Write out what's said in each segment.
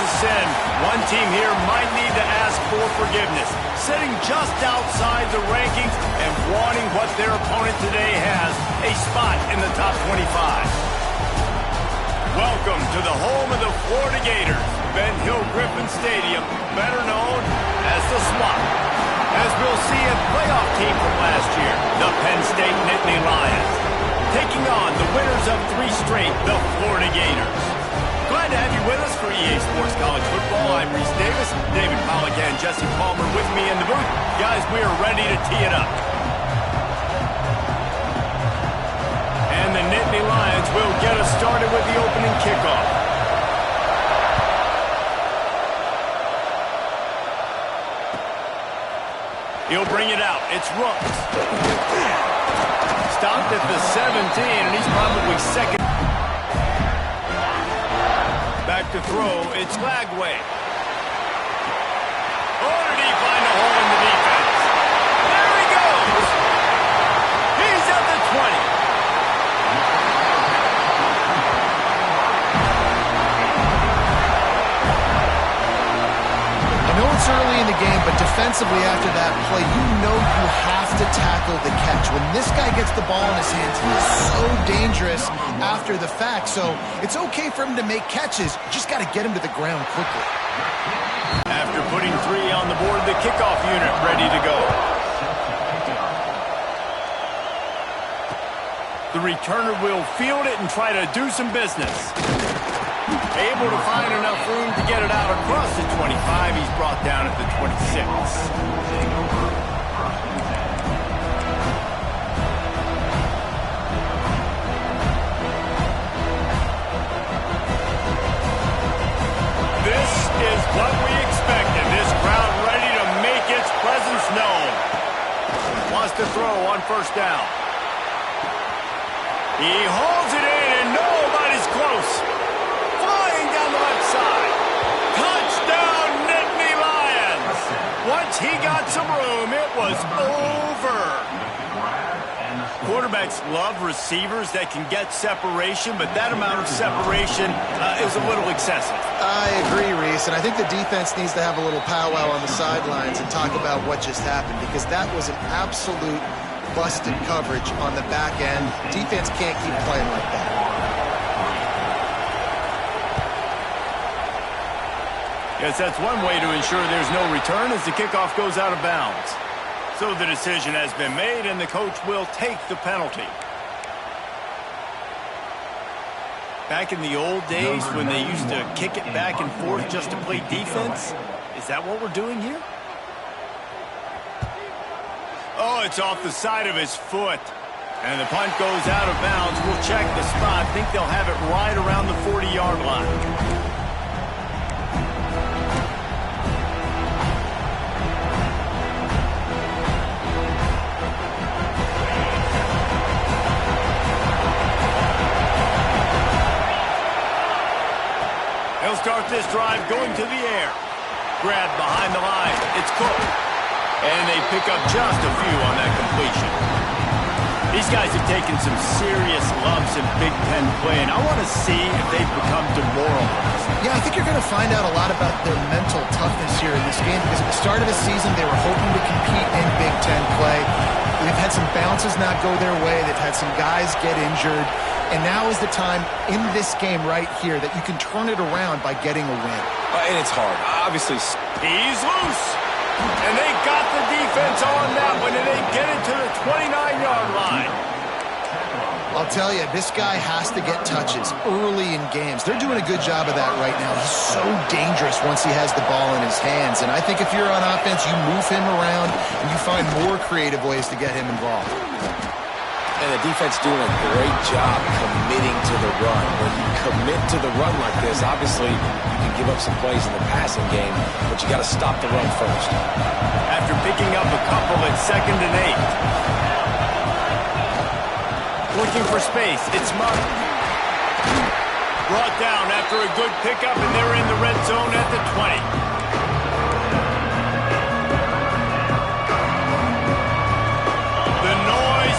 a sin, one team here might need to ask for forgiveness, sitting just outside the rankings and wanting what their opponent today has, a spot in the top 25. Welcome to the home of the Florida Gators, Ben Hill Griffin Stadium, better known as the Swamp. As we'll see a playoff team from last year, the Penn State Nittany Lions, taking on the winners of 3 straight, the Florida Gators. Glad to have you with us for EA Sports College Football. I'm Reese Davis, David Pollack and Jesse Palmer with me in the booth. Guys, we are ready to tee it up. And the Nittany Lions will get us started with the opening kickoff. He'll bring it out. It's Rooks. Stopped at the 17, and he's probably second. Back to throw. It's Lagway. Oh, did he find a hole in the defense? There he goes. He's at the 20. I know it's early in the game, but defensively after that play, you know you have to tackle the catch. When this guy gets the ball in his hands, he is so dangerous after the fact. So it's okay for him to make catches. You just got to get him to the ground quickly. After putting 3 on the board, the kickoff unit ready to go. The returner will field it and try to do some business. Able to find enough room to get it out across the 25. He's brought down at the 26. This is what we expected. This crowd ready to make its presence known. Wants to throw on first down. He hauls it in and nobody's close. Down the left side. Touchdown, Nittany Lions. Once he got some room, it was over. Quarterbacks love receivers that can get separation, but that amount of separation is a little excessive. I agree, Reese, and I think the defense needs to have a little powwow on the sidelines and talk about what just happened, because that was an absolute busted coverage on the back end. Defense can't keep playing like that. Yes, that's one way to ensure there's no return as the kickoff goes out of bounds. So the decision has been made, and the coach will take the penalty. Back in the old days when they used to kick it back and forth just to play defense, is that what we're doing here? Oh, it's off the side of his foot. And the punt goes out of bounds. We'll check the spot. I think they'll have it right around the 40-yard line. Start this drive going to the air. Grabbed behind the line. It's Cook. And they pick up just a few on that completion. These guys have taken some serious lumps in Big Ten play, and I want to see if they've become demoralized. Yeah, I think you're going to find out a lot about their mental toughness here in this game, because at the start of the season, they were hoping to compete in Big Ten play. They've had some bounces not go their way. They've had some guys get injured. And now is the time in this game right here that you can turn it around by getting a win. And it's hard. Obviously, he's loose. And they got the defense on that one, and they get it to the 29-yard line. I'll tell you, this guy has to get touches early in games. They're doing a good job of that right now. He's so dangerous once he has the ball in his hands. And I think if you're on offense, you move him around, and you find more creative ways to get him involved. And the defense doing a great job committing to the run. When you commit to the run like this, obviously you can give up some plays in the passing game, but you got to stop the run first. After picking up a couple at 2nd and 8. Looking for space, it's Martin. Brought down after a good pickup, and they're in the red zone at the 20.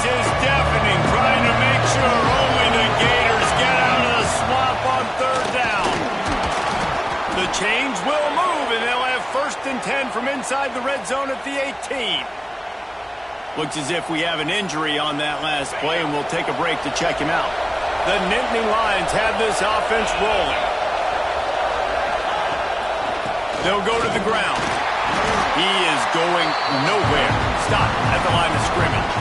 Is deafening, trying to make sure only the Gators get out of the swamp on 3rd down. The chain inside the red zone at the 18. Looks as if we have an injury on that last play, and we'll take a break to check him out. The Nittany Lions have this offense rolling. They'll go to the ground. He is going nowhere. Stop at the line of scrimmage.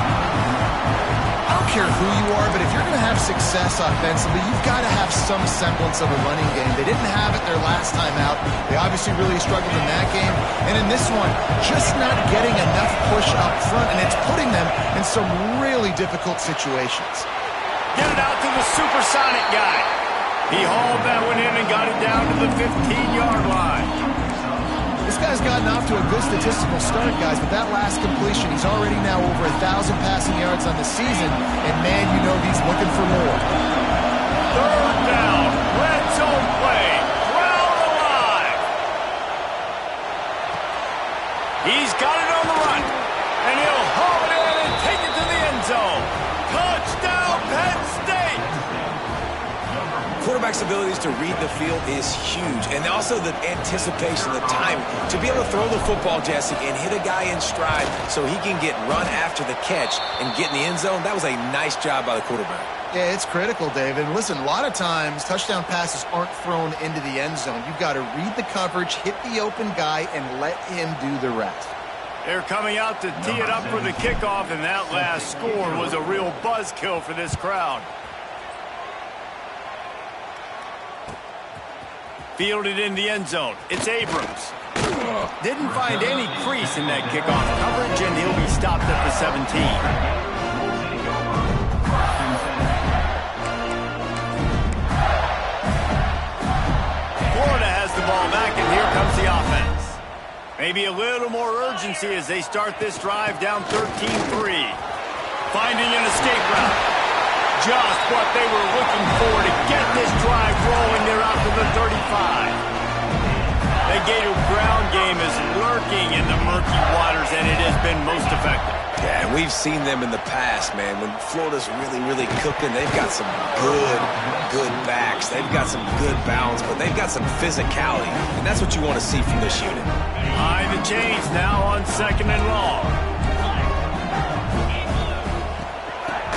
I don't care who you are, but if you're going to have success offensively, you've got to have some semblance of a running game. They didn't have it their last time out. They obviously really struggled in that game. And in this one, just not getting enough push up front, and it's putting them in some really difficult situations. Get it out to the supersonic guy. He hauled that one in and got it down to the 15-yard line. This guy's gotten off to a good statistical start, guys, but that last completion, he's already now over 1,000 passing yards on the season, and man, you know he's looking for more. Third down, red zone play, crowd alive. He's got it on the run, and he'll haul it in and take it to the end zone. Touchdown, Penn State! Quarterback's abilities to read the field is huge, and also the anticipation, the time to be able to throw the football, Jesse, and hit a guy in stride so he can get run after the catch and get in the end zone. That was a nice job by the quarterback. Yeah, it's critical, David. Listen, a lot of times touchdown passes aren't thrown into the end zone. You've got to read the coverage, hit the open guy, and let him do the rest. They're coming out to tee it up for the kickoff, and that last score was a real buzzkill for this crowd. Fielded in the end zone. It's Abrams. Didn't find any crease in that kickoff coverage, and he'll be stopped at the 17. Florida has the ball back, and here comes the offense. Maybe a little more urgency as they start this drive down 13-3. Finding an escape route. Just what they were looking for to get this drive rolling. They're out to the 35. The Gator ground game is lurking in the murky waters, and it has been most effective. Yeah, and we've seen them in the past, man. When Florida's really cooking, they've got some good backs. They've got some good balance, but they've got some physicality, and that's what you want to see from this unit. Behind the chains now on 2nd and long.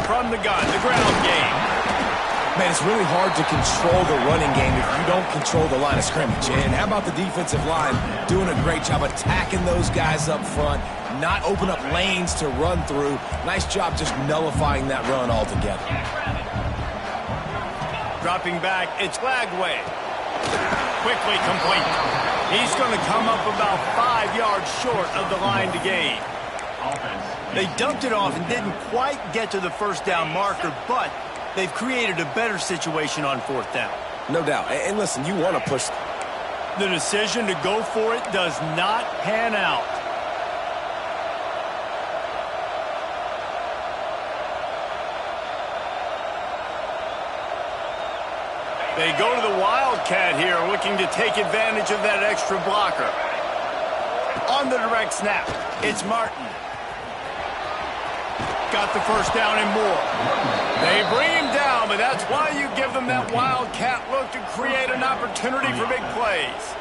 From the gun, the ground game. Man, it's really hard to control the running game if you don't control the line of scrimmage. And how about the defensive line doing a great job attacking those guys up front, not open up lanes to run through. Nice job just nullifying that run altogether. Dropping back, it's Lagway. Quickly complete. He's going to come up about 5 yards short of the line to gain. They dumped it off and didn't quite get to the first down marker, but they've created a better situation on 4th down. No doubt. And listen, you want to push. The decision to go for it does not pan out. They go to the Wildcat here, looking to take advantage of that extra blocker. On the direct snap, it's Martin. Got the first down and more. They bring him down, but that's why you give them that Wildcat look to create an opportunity for big plays.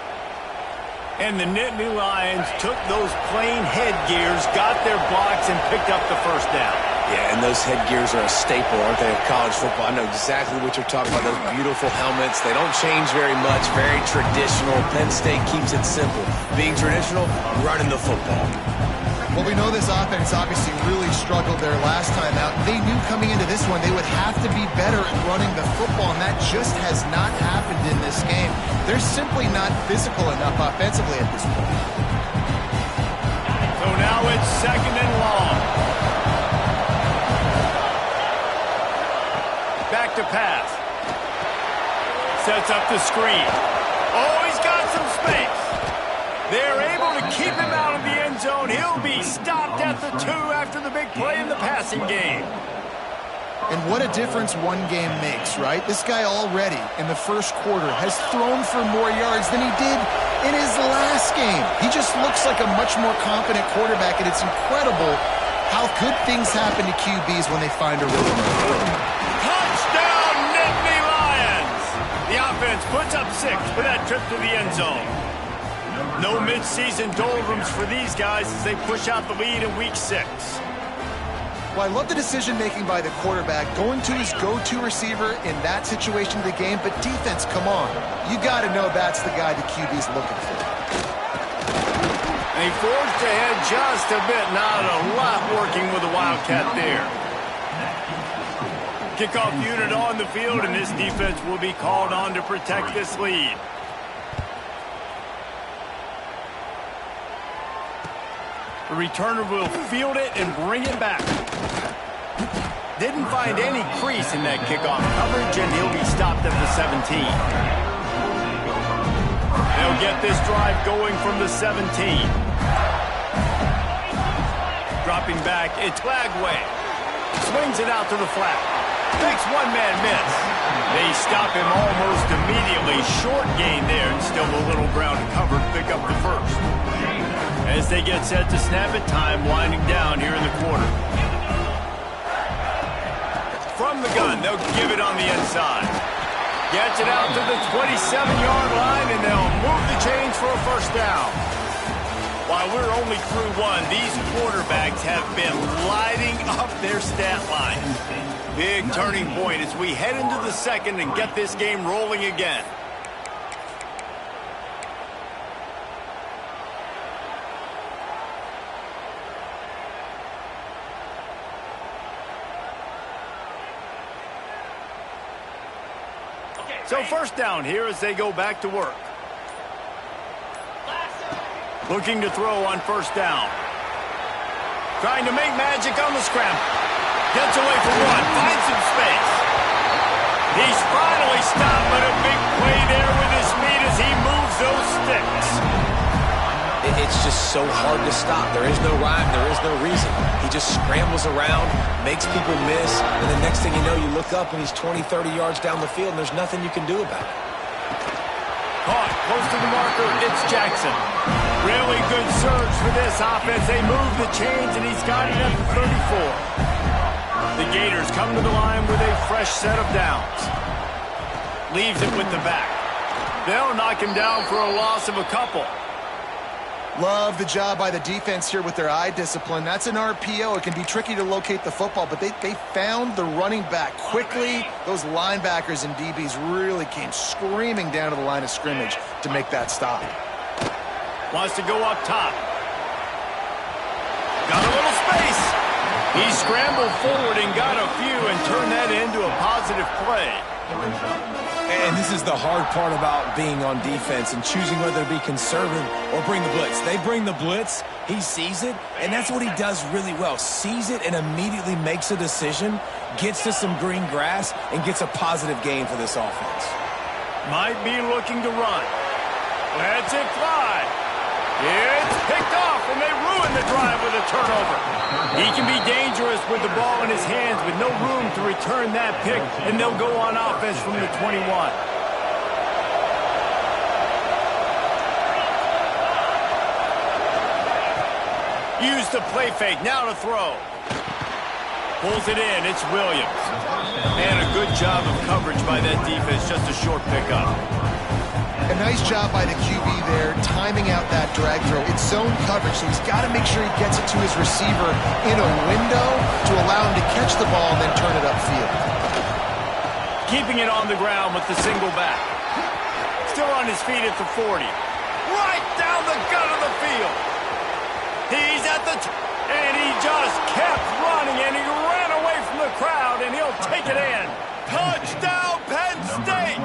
And the Nittany Lions took those plain headgears, got their blocks, and picked up the first down. Yeah, and those headgears are a staple, aren't they, of college football? I know exactly what you're talking about, those beautiful helmets. They don't change very much, very traditional. Penn State keeps it simple. Being traditional, running the football. Well, we know this offense obviously really struggled there last time out. They knew coming into this one they would have to be better at running the football, and that just has not happened in this game. They're simply not physical enough offensively at this point. So now it's 2nd and long. Back to pass. Sets up the screen. Oh, he's got some space. They're able to keep him out of the end zone. He'll be stopped at the 2 after the big play in the passing game. And what a difference one game makes, right? This guy already in the first quarter has thrown for more yards than he did in his last game. He just looks like a much more confident quarterback, and it's incredible how good things happen to QBs when they find a rhythm. Touchdown, Nittany Lions! The offense puts up 6 for that trip to the end zone. No mid-season doldrums for these guys as they push out the lead in Week 6. Well, I love the decision-making by the quarterback, going to his go-to receiver in that situation of the game, but defense, come on. You got to know that's the guy the QB's looking for. And he forged ahead just a bit, not a lot working with the Wildcat there. Kickoff unit on the field, and this defense will be called on to protect this lead. The returner will field it and bring it back. Didn't find any crease in that kickoff coverage, and he'll be stopped at the 17. They'll get this drive going from the 17. Dropping back, it's Lagway. Swings it out to the flat. Makes one-man miss. They stop him almost immediately. Short gain there, and still a little ground to cover to pick up the first. As they get set to snap it, time winding down here in the quarter. From the gun, they'll give it on the inside. Gets it out to the 27-yard line, and they'll move the chains for a first down. While we're only through one, these quarterbacks have been lighting up their stat line. Big turning point as we head into the second and get this game rolling again. So first down here as they go back to work. Looking to throw on first down. Trying to make magic on the scramble. Gets away from one. Finds some space. He's finally stopped, but a big play there with his feet as he moves those sticks. It's just so hard to stop. There is no rhyme. There is no reason. He just scrambles around, makes people miss, and the next thing you know, you look up and he's 20, 30 yards down the field, and there's nothing you can do about it. Caught close to the marker. It's Jackson. Really good surge for this offense. They move the chains, and he's got it at the 34. The Gators come to the line with a fresh set of downs. Leaves it with the back. They'll knock him down for a loss of a couple. Love the job by the defense here with their eye discipline. That's an RPO. It can be tricky to locate the football, but they found the running back quickly. Those linebackers and DBs really came screaming down to the line of scrimmage to make that stop. Wants to go up top. Got a little space. He scrambled forward and got a few and turned that into a positive play. And this is the hard part about being on defense and choosing whether to be conservative or bring the blitz. They bring the blitz, he sees it, and that's what he does really well. Sees it and immediately makes a decision, gets to some green grass, and gets a positive gain for this offense. Might be looking to run. Lets it fly. It's picked off, and they ruin the drive with a turnover. He can be dangerous with the ball in his hands with no room to return that pick, and they'll go on offense from the 21. Use the play fake, now to throw. Pulls it in, it's Williams. And a good job of coverage by that defense, just a short pickup. A nice job by the QB there, timing out that drag throw. It's zone coverage, so he's got to make sure he gets it to his receiver in a window to allow him to catch the ball and then turn it upfield. Keeping it on the ground with the single back. Still on his feet at the 40. Right down the gut of the field. He's at the and he just kept running, and he ran away from the crowd, and he'll take it in. Touchdown, Penn State!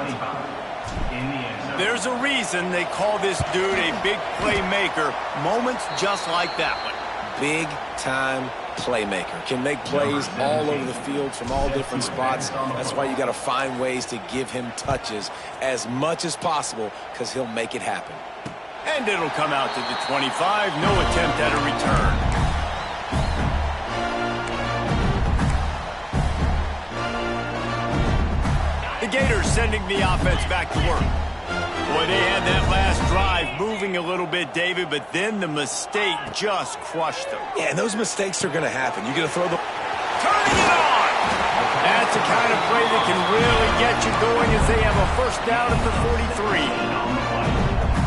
There's a reason they call this dude a big playmaker. Moments just like that one. Big-time playmaker. Can make plays all over the field from all different spots. That's why you got to find ways to give him touches as much as possible, because he'll make it happen. And it'll come out to the 25. No attempt at a return. The Gators sending the offense back to work. Boy, they had that last drive moving a little bit, David, but then the mistake just crushed them. Yeah, and those mistakes are going to happen. You're going to throw the... Turning it on! That's the kind of play that can really get you going as they have a first down at the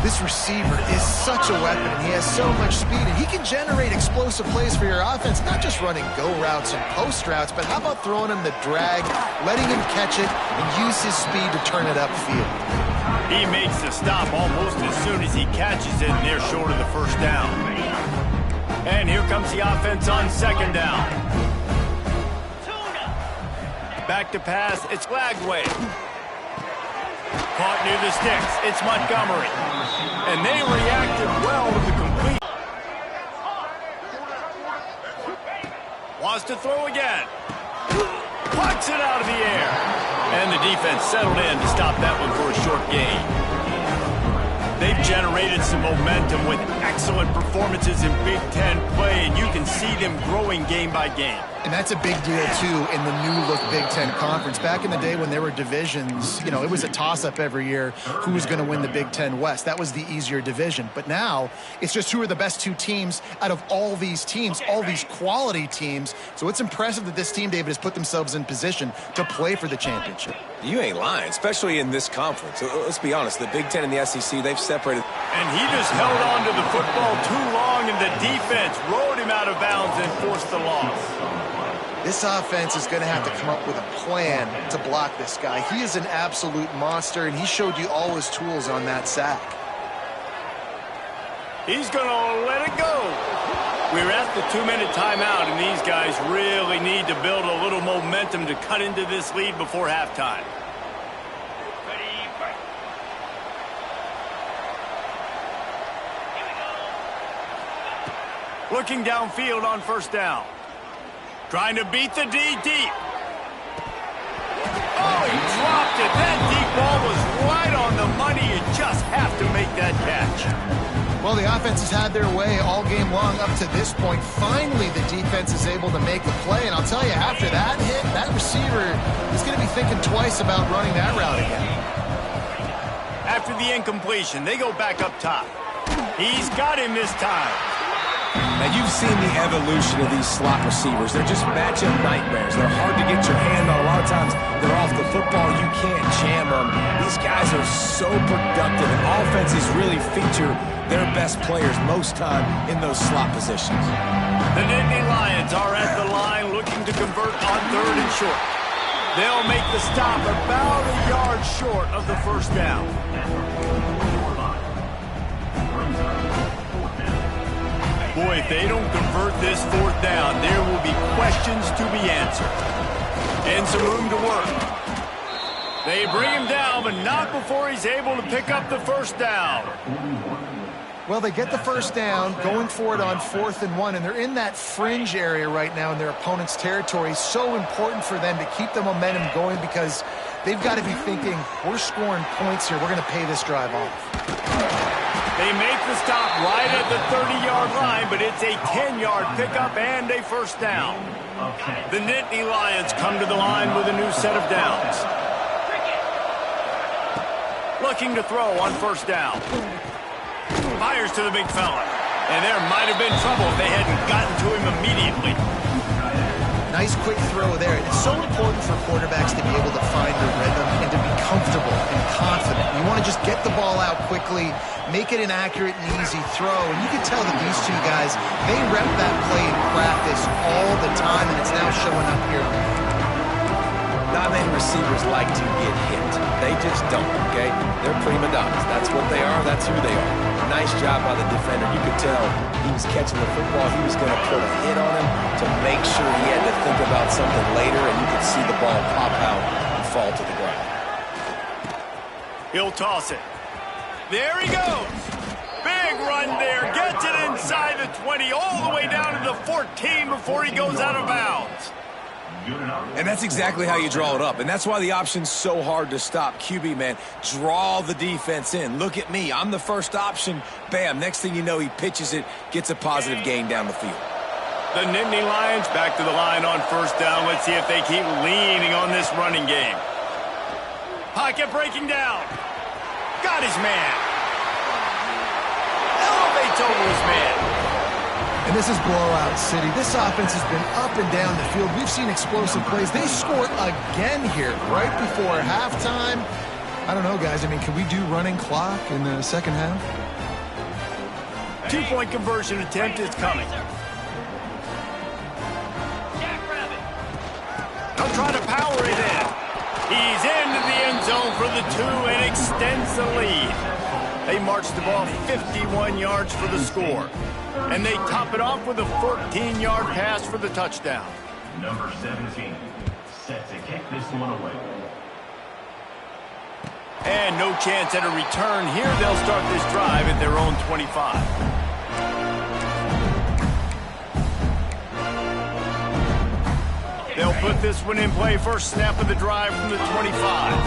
43. This receiver is such a weapon, and he has so much speed, and he can generate explosive plays for your offense, not just running go routes and post routes, but how about throwing him the drag, letting him catch it, and use his speed to turn it upfield. He makes the stop almost as soon as he catches it, and they're short of the first down. And here comes the offense on second down. Back to pass, it's Lagway. Caught near the sticks, it's Montgomery. And they reacted well to the complete. Wants to throw again. Plucks it out of the air. And the defense settled in to stop that one for a short gain. They've generated some momentum with excellent performances in Big Ten play, and you can see them growing game by game. And that's a big deal, too, in the new-look Big Ten Conference. Back in the day when there were divisions, you know, it was a toss-up every year who was going to win the Big Ten West. That was the easier division. But now it's just who are the best two teams out of all these teams, all these quality teams. So it's impressive that this team, David, has put themselves in position to play for the championship. You ain't lying, especially in this conference. Let's be honest, the Big Ten and the SEC, they've separated. And he just held on to the football too long, and the defense rode him out of bounds and forced the loss. This offense is going to have to come up with a plan to block this guy. He is an absolute monster, and he showed you all his tools on that sack. He's going to let it go. We're at the 2-minute timeout, and these guys really need to build a little momentum to cut into this lead before halftime. Looking downfield on first down. Trying to beat the D deep. Oh, he dropped it. That deep ball was right on the money. You just have to make that catch. Well, the offense has had their way all game long up to this point. Finally, the defense is able to make a play. And I'll tell you, after that hit, that receiver is going to be thinking twice about running that route again. After the incompletion, they go back up top. He's got him this time. Now, you've seen the evolution of these slot receivers. They're just matchup nightmares. They're hard to get your hand on. A lot of times, they're off the football. You can't jam them. These guys are so productive, and offenses really feature their best players most time in those slot positions. The Nittany Lions are at the line looking to convert on third and short. They'll make the stop about a yard short of the first down. Boy, if they don't convert this fourth down, there will be questions to be answered. And some room to work. They bring him down, but not before he's able to pick up the first down. Well, they get the first down, going for it on 4th and 1, and they're in that fringe area right now in their opponent's territory. So important for them to keep the momentum going because they've got to be thinking, we're scoring points here. We're going to pay this drive off. They make the stop right at the 30-yard line, but it's a 10-yard pickup and a first down. The Nittany Lions come to the line with a new set of downs. Looking to throw on first down. Fires to the big fella. And there might have been trouble if they hadn't gotten to him immediately. Nice quick throw there. It's so important for quarterbacks to be able to find their rhythm and to be comfortable and confident. You want to just get the ball out quickly, make it an accurate and easy throw. And you can tell that these two guys, they rep that play in practice all the time, and it's now showing up here. Not many receivers like to get hit. They just don't, okay? They're prima donnas. That's what they are. That's who they are. Nice job by the defender. You could tell he was catching the football. He was going to put a hit on him to make sure he had to think about something later, and you could see the ball pop out and fall to the ground. He'll toss it. There he goes. Big run there. Gets it inside the 20, all the way down to the 14 before he goes out of bounds. And that's exactly how you draw it up. And that's why the option's so hard to stop. QB, man, draw the defense in. Look at me. I'm the first option. Bam. Next thing you know, he pitches it, gets a positive gain down the field. The Nittany Lions back to the line on first down. Let's see if they keep leaning on this running game. Pocket breaking down. Got his man. Elevates over his man. And this is blowout city. This offense has been up and down the field. We've seen explosive plays. They scored again here right before halftime. I don't know, guys. I mean, can we do running clock in the second half? 2-point conversion attempt is coming. They'll try to power it in. He's into the end zone for the 2 and extends the lead. They march the ball 51 yards for the score. And they top it off with a 14-yard pass for the touchdown. Number 17, set to kick this one away. And no chance at a return here. They'll start this drive at their own 25. They'll put this one in play. First snap of the drive from the 25.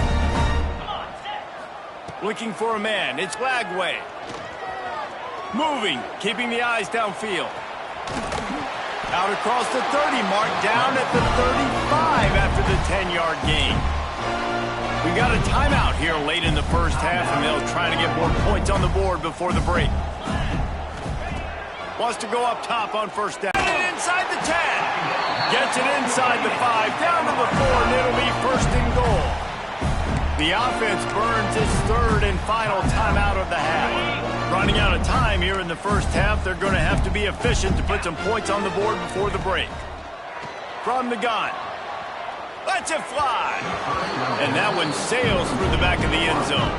Looking for a man. It's Lagway. Moving, keeping the eyes downfield. Out across the 30 mark, down at the 35 after the 10-yard gain. We got a timeout here late in the first half, and they'll try to get more points on the board before the break. Wants to go up top on first down. Inside the 10. Gets it inside the 5, down to the 4, and it'll be first and goal. The offense burns its third and final timeout of the half. Running out of time here in the first half, they're going to have to be efficient to put some points on the board before the break. From the gun. Lets it fly. And that one sails through the back of the end zone.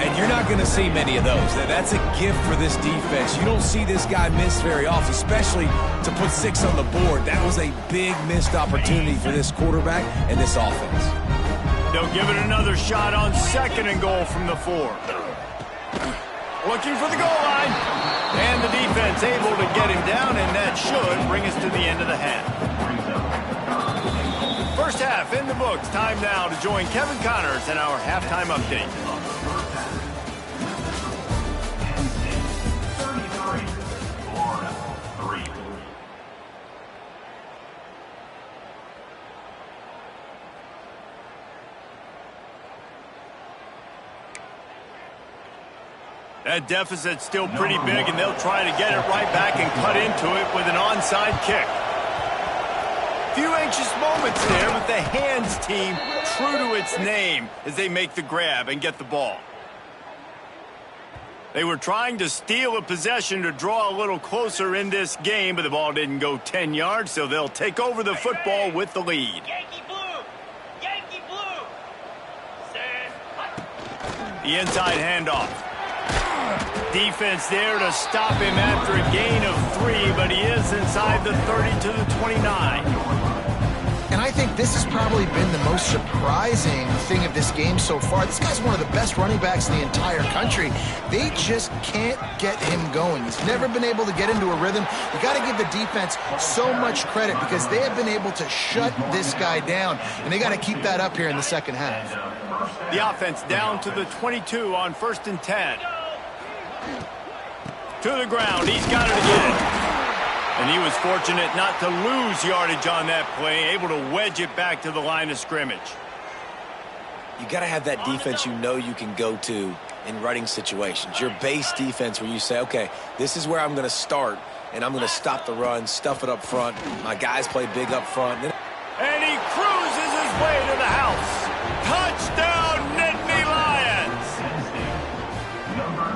And you're not going to see many of those. That's a gift for this defense. You don't see this guy miss very often, especially to put 6 on the board. That was a big missed opportunity for this quarterback and this offense. They'll give it another shot on second and goal from the 4. Looking for the goal line. And the defense able to get him down, and that should bring us to the end of the half. First half in the books. Time now to join Kevin Connors in our halftime update. 33, Florida 3. That deficit's still pretty big, and they'll try to get it right back and cut into it with an onside kick. Few anxious moments there, but the hands team true to its name as they make the grab and get the ball. They were trying to steal a possession to draw a little closer in this game, but the ball didn't go 10 yards, so they'll take over the football with the lead. Yankee blue! Yankee blue! The inside handoff. Defense there to stop him after a gain of 3, but he is inside the 30 to the 29. And I think this has probably been the most surprising thing of this game so far. This guy's one of the best running backs in the entire country. They just can't get him going. He's never been able to get into a rhythm. You got to give the defense so much credit because they have been able to shut this guy down, and they got to keep that up here in the second half. The offense down to the 22 on 1st and 10. To the ground. He's got it again. And he was fortunate not to lose yardage on that play, able to wedge it back to the line of scrimmage. You got to have that defense you know you can go to in running situations. Your base defense where you say, okay, this is where I'm going to start, and I'm going to stop the run, stuff it up front. My guys play big up front. And he cruises his way to the house. Touchdown, Nittany Lions!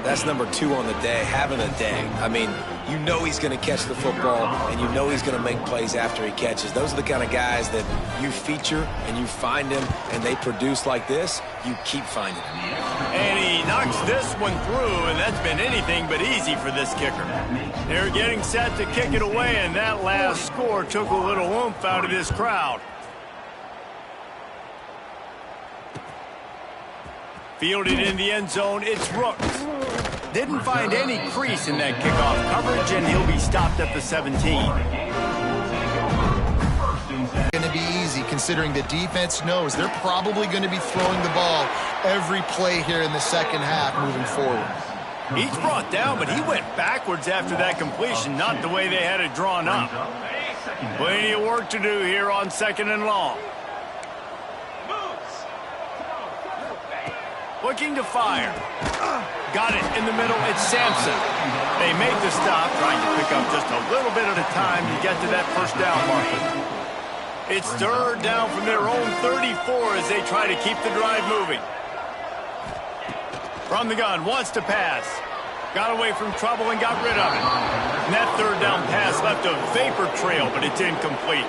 That's number 2 on the day, having a day. I mean, you know he's going to catch the football, and you know he's going to make plays after he catches. Those are the kind of guys that you feature, and you find them, and they produce like this, you keep finding them. And he knocks this one through, and that's been anything but easy for this kicker. They're getting set to kick it away, and that last score took a little oomph out of this crowd. Fielded in the end zone, it's Rooks. Didn't find any crease in that kickoff coverage, and he'll be stopped at the 17. Going to be easy considering the defense knows they're probably going to be throwing the ball every play here in the second half moving forward. He's brought down, but he went backwards after that completion, not the way they had it drawn up. Plenty of work to do here on 2nd and long. Looking to fire. Got it in the middle. It's Sampson. They make the stop, trying to pick up just a little bit at a time to get to that first down marker. It's 3rd down from their own 34 as they try to keep the drive moving. From the gun, wants to pass. Got away from trouble and got rid of it. And that third down pass left a vapor trail, but it's incomplete.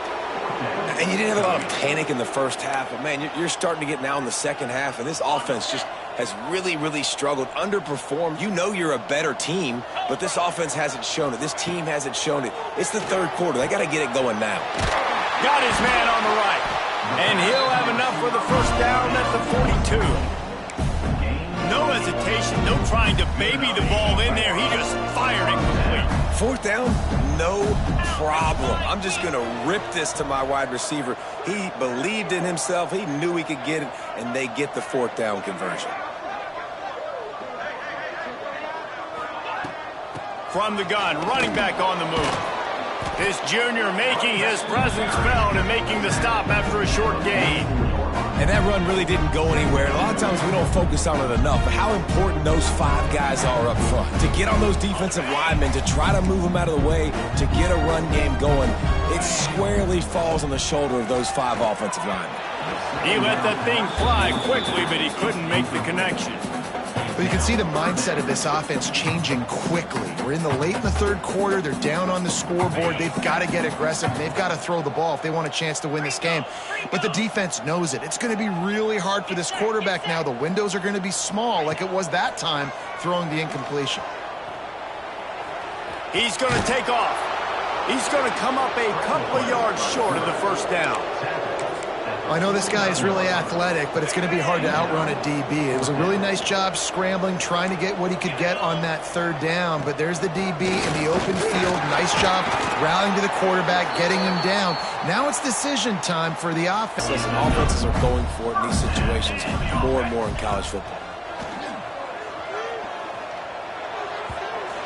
And you didn't have a lot of panic in the first half, but, man, you're starting to get now in the second half, and this offense just has really, really struggled, underperformed. You know you're a better team, but this offense hasn't shown it. This team hasn't shown it. It's the third quarter. They got to get it going now. Got his man on the right. And he'll have enough for the first down at the 42. No hesitation, no trying to baby the ball in there. He just fired it complete. Fourth down, no problem. I'm just going to rip this to my wide receiver. He believed in himself. He knew he could get it, and they get the fourth down conversion. From the gun, running back on the move. This junior making his presence felt and making the stop after a short gain. And that run really didn't go anywhere. A lot of times we don't focus on it enough, but how important those 5 guys are up front. To get on those defensive linemen, to try to move them out of the way, to get a run game going, it squarely falls on the shoulder of those 5 offensive linemen. He let that thing fly quickly, but he couldn't make the connection. But you can see the mindset of this offense changing quickly. We're in the third quarter. They're down on the scoreboard. They've got to get aggressive. They've got to throw the ball if they want a chance to win this game. But the defense knows it. It's going to be really hard for this quarterback now. The windows are going to be small like it was that time throwing the incompletion. He's going to take off. He's going to come up a couple of yards short of the first down. I know this guy is really athletic, but it's going to be hard to outrun a DB. It was a really nice job scrambling, trying to get what he could get on that third down, but there's the DB in the open field. Nice job rallying to the quarterback, getting him down. Now it's decision time for the offense. Listen, offenses are going for it in these situations more and more in college football.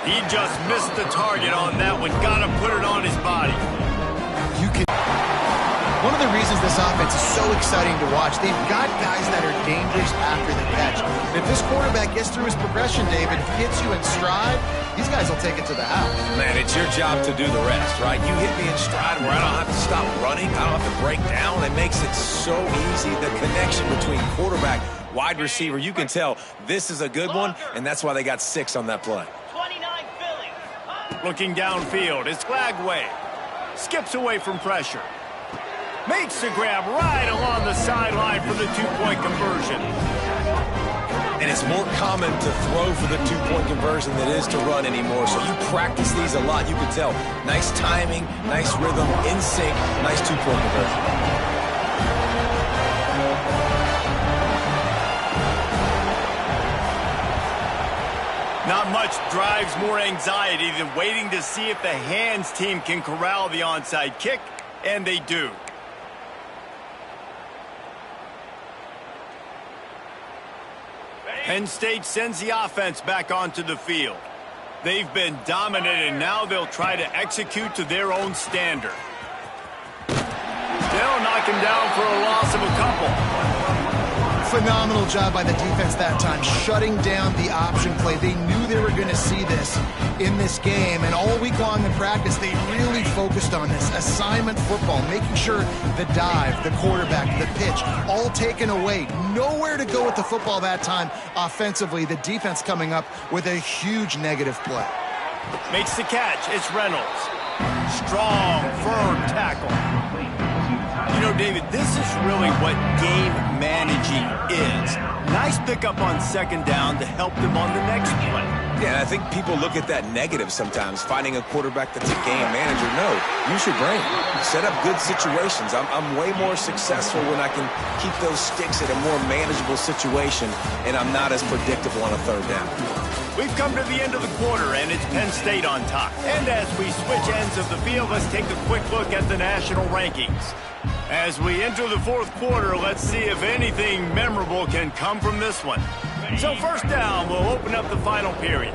He just missed the target on that one. Got to put it on his body. One of the reasons this offense is so exciting to watch, they've got guys that are dangerous after the catch. If this quarterback gets through his progression, David, hits you in stride, these guys will take it to the house. Man, it's your job to do the rest, right? You hit me in stride where I don't have to stop running. I don't have to break down. It makes it so easy. The connection between quarterback, wide receiver, you can tell this is a good one, and that's why they got 6 on that play. 29 Philly. Looking downfield, it's Glagway. Skips away from pressure. Makes the grab right along the sideline for the 2-point conversion. And it's more common to throw for the 2-point conversion than it is to run anymore. So you practice these a lot. You can tell. Nice timing, nice rhythm, in sync, nice 2-point conversion. Not much drives more anxiety than waiting to see if the hands team can corral the onside kick, and they do. Penn State sends the offense back onto the field. They've been dominant, and now they'll try to execute to their own standard. They'll knock him down for a loss of a couple. Phenomenal job by the defense that time, shutting down the option play. They knew they were going to see this in this game, and all week long in practice, they really focused on this assignment football, making sure the dive, the quarterback, the pitch, all taken away. Nowhere to go with the football that time offensively. The defense coming up with a huge negative play. Makes the catch. It's Reynolds. Strong, firm tackle. You know, David, this is really what game managing is. Nice pickup on second down to help them on the next play. Yeah, I think people look at that negative sometimes, finding a quarterback that's a game manager. No, use your brain. Set up good situations. I'm way more successful when I can keep those sticks at a more manageable situation, and I'm not as predictable on a third down. We've come to the end of the quarter, and it's Penn State on top. And as we switch ends of the field, let's take a quick look at the national rankings. As we enter the fourth quarter, let's see if anything memorable can come from this one. So first down, we'll open up the final period.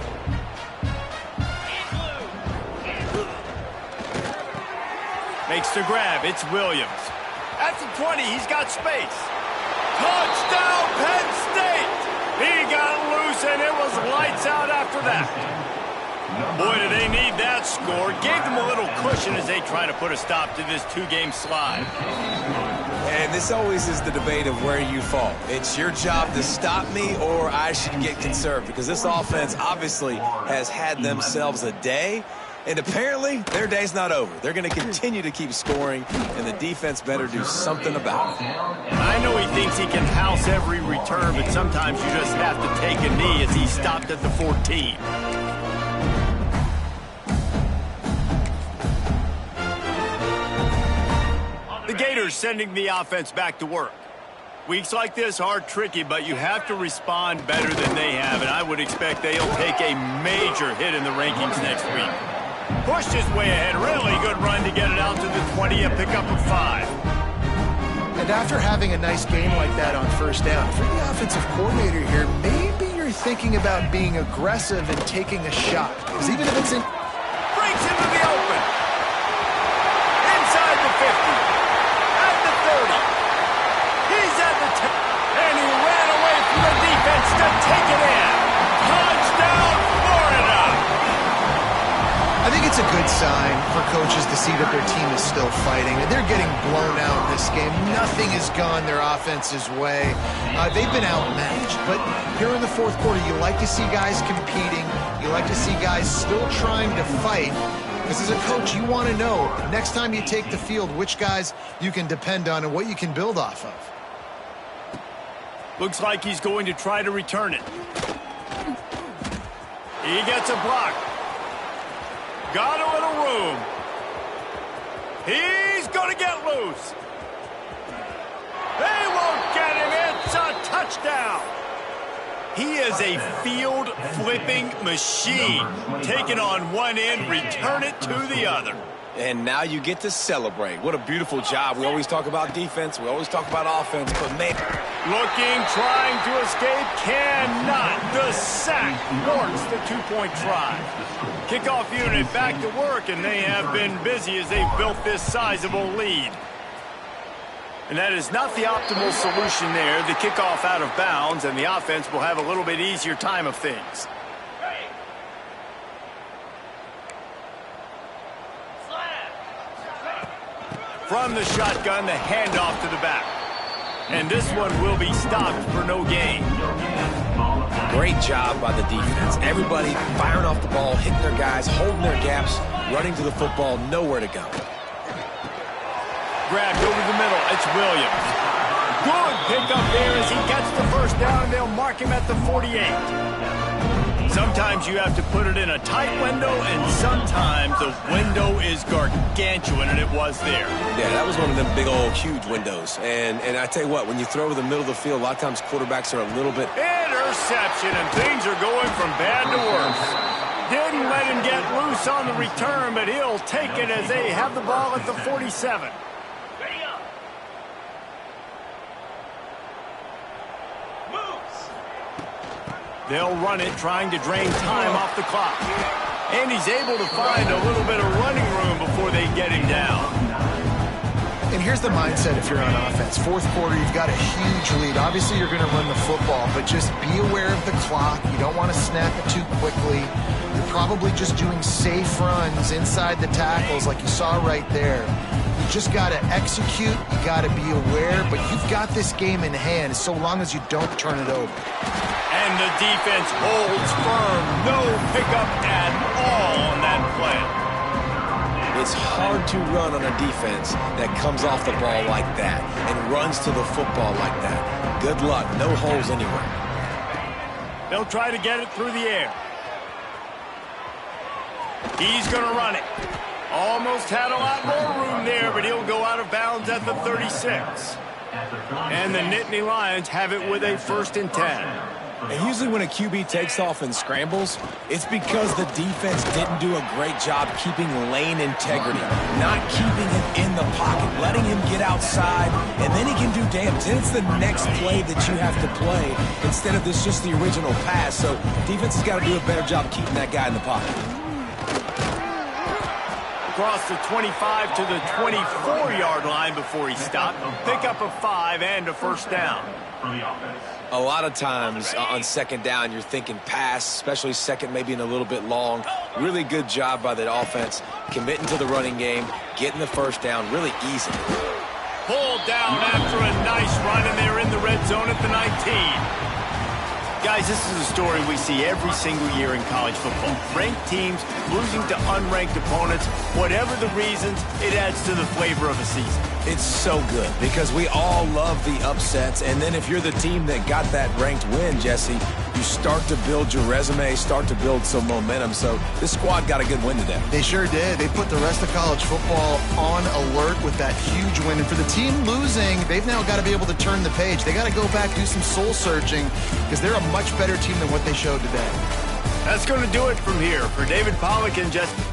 Makes the grab. It's Williams. At the 20, he's got space. Touchdown, Penn State! He got loose, and it was lights out after that. Boy, do they need that score. Gave them a little cushion as they try to put a stop to this 2-game slide. And this always is the debate of where you fall. It's your job to stop me or I should get conserved, because this offense obviously has had themselves a day, and apparently their day's not over. They're going to continue to keep scoring, and the defense better do something about it. I know he thinks he can house every return, but sometimes you just have to take a knee as he stopped at the 14. The Gators sending the offense back to work. Weeks like this are tricky, but you have to respond better than they have, and I would expect they'll take a major hit in the rankings next week. Pushed his way ahead. Really good run to get it out to the 20 and pick up a 5. And after having a nice game like that on first down, for the offensive coordinator here, maybe you're thinking about being aggressive and taking a shot. Because even if it's in... Breaks into the open. Inside the 50. At the 30. He's at the 10. And he ran away from the defense to take it in. Touchdown, Florida. I think it's a good sign for coaches to see that their team is still fighting. They're getting blown out in this game. Nothing has gone their offense's way. They've been outmatched. But here in the fourth quarter, you like to see guys competing. You like to see guys still trying to fight. Because as a coach, you want to know, next time you take the field, which guys you can depend on and what you can build off of. Looks like he's going to try to return it. He gets a block. Got a little room. He's going to get loose. They won't get him. It's a touchdown. He is a field-flipping machine. Take it on one end, return it to the other. And now you get to celebrate. What a beautiful job. We always talk about defense. We always talk about offense. But, man. Looking, trying to escape, cannot. The sack works the two-point try. Kickoff unit back to work, and they have been busy as they've built this sizable lead. And that is not the optimal solution there. The kickoff out of bounds, and the offense will have a little bit easier time of things. From the shotgun, the handoff to the back. And this one will be stopped for no gain. Great job by the defense. Everybody firing off the ball, hitting their guys, holding their gaps, running to the football, nowhere to go. Grabbed over the middle. It's Williams. Good pickup there as he gets the first down, and they'll mark him at the 48. Sometimes you have to put it in a tight window, and sometimes the window is gargantuan, and it was there. Yeah, that was one of them big old huge windows. And I tell you what, when you throw over the middle of the field, a lot of times quarterbacks are a little bit... Interception, and things are going from bad to worse. Didn't let him get loose on the return, but he'll take it as they have the ball at the 47. They'll run it, trying to drain time off the clock. And he's able to find a little bit of running room before they get him down. And here's the mindset if you're on offense. Fourth quarter, you've got a huge lead. Obviously, you're going to run the football, but just be aware of the clock. You don't want to snap it too quickly. You're probably just doing safe runs inside the tackles like you saw right there. You just got to execute. You got to be aware, but you've got this game in hand so long as you don't turn it over. And the defense holds firm. No pickup at all on that play. It's hard to run on a defense that comes off the ball like that and runs to the football like that. Good luck. No holes anywhere. They'll try to get it through the air. He's going to run it. Almost had a lot more room there, but he'll go out of bounds at the 36. And the Nittany Lions have it with a 1st and 10. And usually when a QB takes off and scrambles, it's because the defense didn't do a great job keeping lane integrity, not keeping him in the pocket, letting him get outside, and then he can do damage. Then it's the next play that you have to play instead of this just the original pass. So defense has got to do a better job keeping that guy in the pocket. Across the 25 to the 24-yard line before he stopped. Pick up a 5 and a 1st down. A lot of times on 2nd down, you're thinking pass, especially 2nd, maybe in a little bit long. Really good job by the offense, committing to the running game, getting the 1st down, really easy. pulled down after a nice run, and they're in the red zone at the 19. Guys, this is a story we see every single year in college football. Ranked teams losing to unranked opponents. Whatever the reasons, it adds to the flavor of a season. It's so good because we all love the upsets. And then if you're the team that got that ranked win, Jesse, you start to build your resume, start to build some momentum. So this squad got a good win today. They sure did. They put the rest of college football on alert with that huge win. And for the team losing, they've now got to be able to turn the page. They got to go back, do some soul searching, because they're a much better team than what they showed today. That's going to do it from here. For David Pollack and Jesse